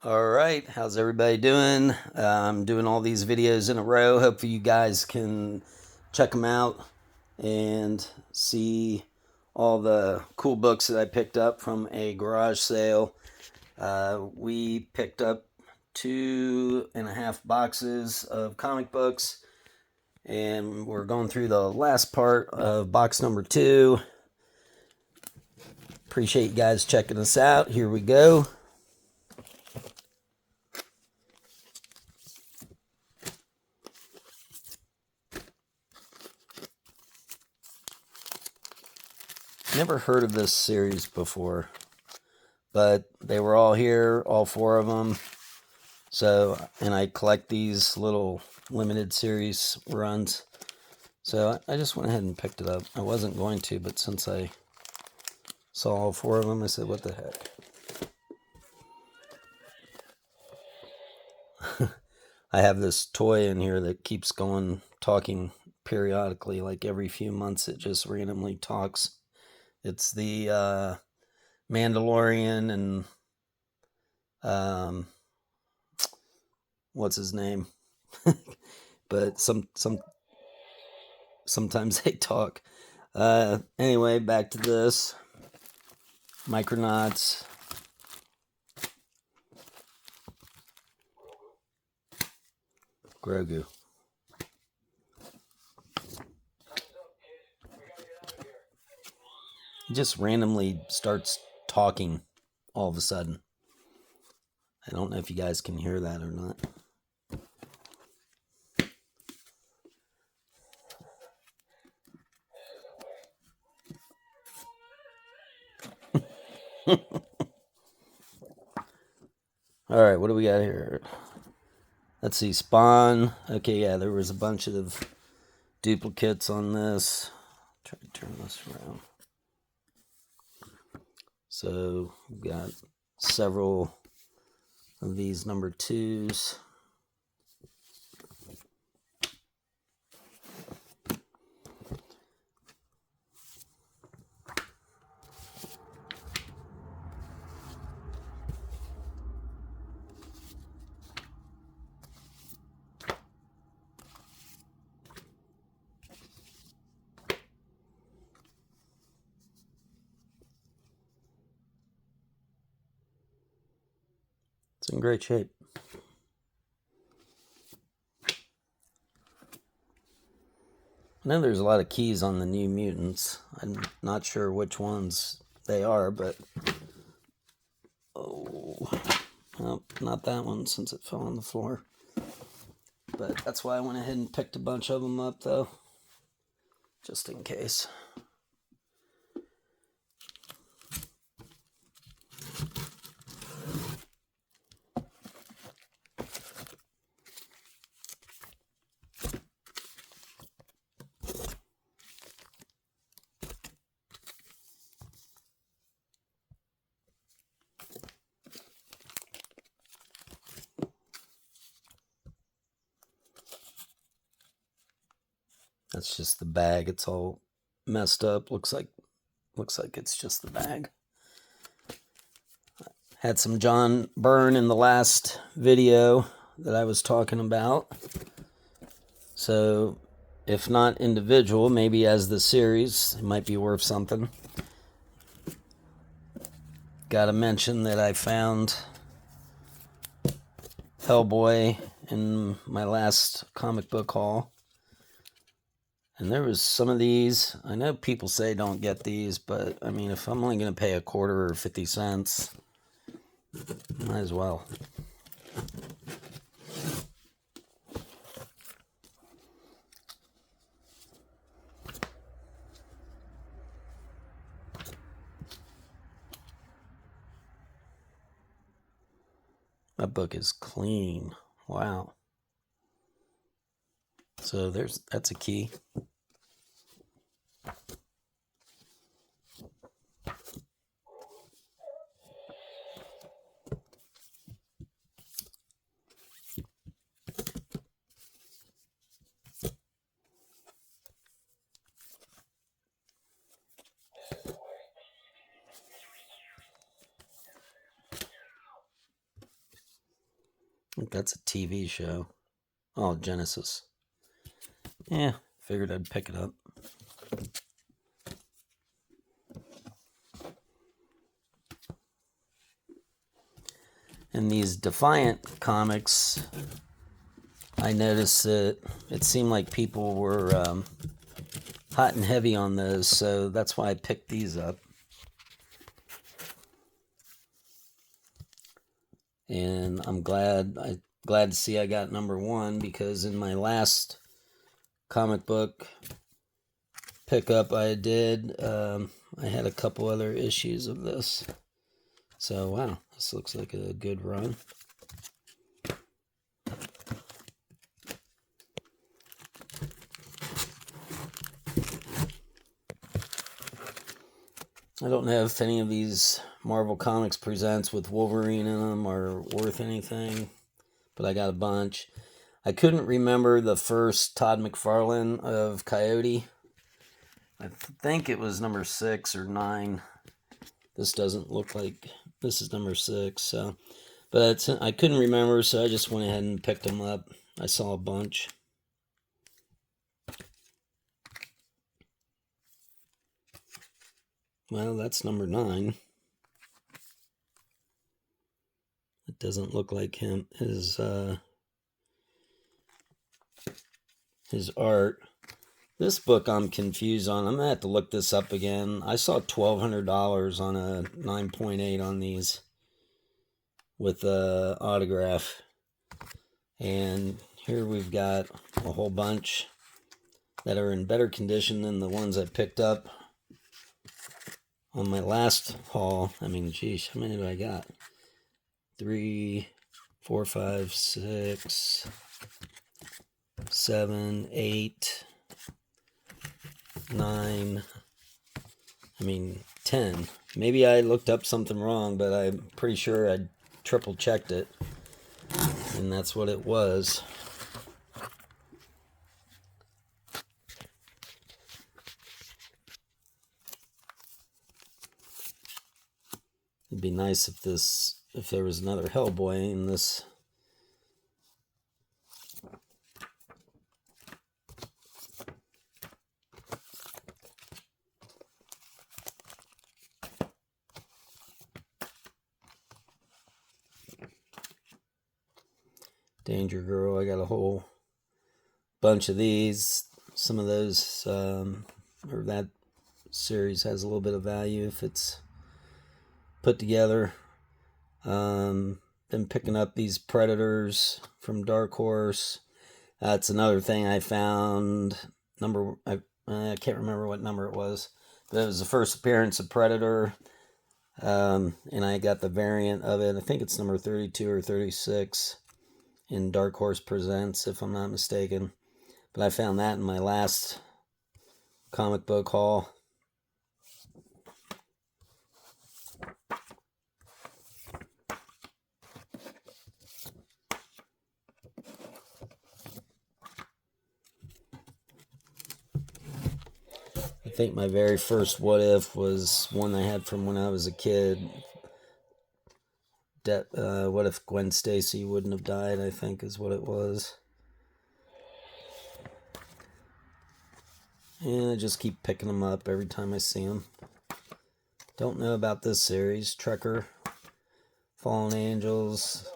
All right, how's everybody doing? I'm doing all these videos in a row. Hopefully, you guys can check them out and see all the cool books that I picked up from a garage sale. We picked up 2.5 boxes of comic books, and we're going through the last part of box number 2. Appreciate you guys checking us out. Here we go. Never heard of this series before, but they were all here, all 4 of them. So, and I collect these little limited series runs. So I just went ahead and picked it up. I wasn't going to, but since I saw all 4 of them, I said, what the heck? I have this toy in here that keeps talking periodically, like every few months it just randomly talks. It's the Mandalorian and what's his name? But sometimes they talk. Anyway, back to this. Micronauts. Grogu. He just randomly starts talking all of a sudden. I don't know if you guys can hear that or not. All right, what do we got here? Let's see, Spawn. Okay, yeah, there was a bunch of duplicates on this. Try to turn this around. So we've got several of these number 2s. It's in great shape. I know there's a lot of keys on the New Mutants. I'm not sure which ones they are, but well, not that one since it fell on the floor. But that's why I went ahead and picked a bunch of them up, though, just in case. That's just the bag. It's all messed up. Looks like it's just the bag. Had some John Byrne in the last video that I was talking about. So, if not individual, maybe as the series, it might be worth something. Gotta mention that I found Hellboy in my last comic book haul. And there was some of these. I know people say don't get these, but I mean, if I'm only going to pay a quarter or 50 cents, might as well. That book is clean. Wow. So that's a key. think that's a TV show. Oh, Genesis. Yeah, figured I'd pick it up. And these Defiant comics, I noticed that it seemed like people were hot and heavy on those, so that's why I picked these up. And I'm glad to see I got number 1, because in my last comic book pickup I did, I had a couple other issues of this. So wow, this looks like a good run. I don't know if any of these Marvel Comics Presents with Wolverine in them are worth anything, but I got a bunch. I couldn't remember the first Todd McFarlane of Coyote. I think it was number 6 or 9. This doesn't look like this is number 6, so, but I couldn't remember, so I just went ahead and picked them up. I saw a bunch. Well, that's number 9. It doesn't look like him, his art. This book I'm confused on. I'm going to have to look this up again. I saw $1,200 on a 9.8 on these with a autograph. And here we've got a whole bunch that are in better condition than the ones I picked up on my last haul. I mean, geez, how many do I got? 3, 4, 5, 6, 7, 8, 9, 10. Maybe I looked up something wrong, but I'm pretty sure I triple checked it, and that's what it was. It'd be nice if there was another Hellboy in this. Danger Girl, I got a whole bunch of these. Some of those, or that series has a little bit of value if it's put together. Been picking up these Predators from Dark Horse. That's another thing I found. I can't remember what number it was, but it was the first appearance of Predator. And I got the variant of it. I think it's number 32 or 36 in Dark Horse Presents, if I'm not mistaken. But I found that in my last comic book haul. I think my very first What If was one I had from when I was a kid. What if Gwen Stacy wouldn't have died, I think is what it was. And I just keep picking them up every time I see them. Don't know about this series. Trekker, Fallen Angels.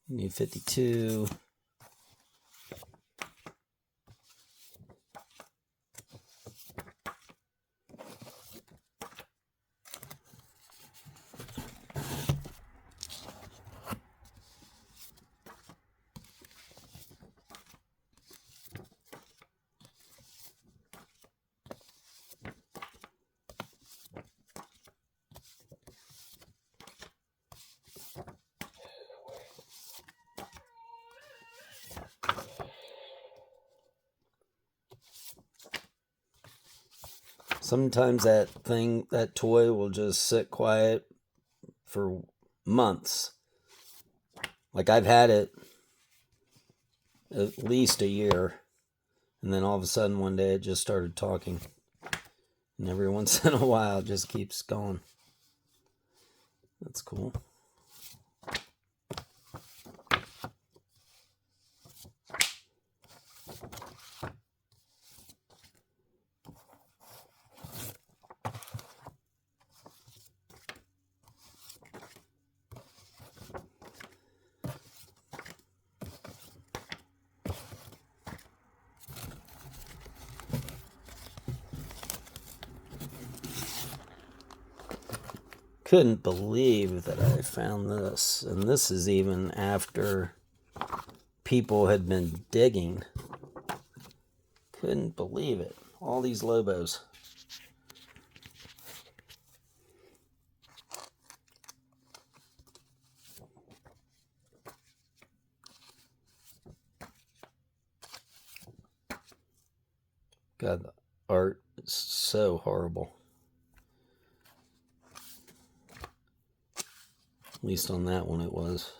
New 52. Sometimes that toy will just sit quiet for months. Like I've had it at least a year, and then all of a sudden one day it just started talking. And every once in a while it just keeps going. That's cool. Couldn't believe that I found this, and this is even after people had been digging. Couldn't believe it. All these Lobos. God, the art is so horrible. At least on that one it was.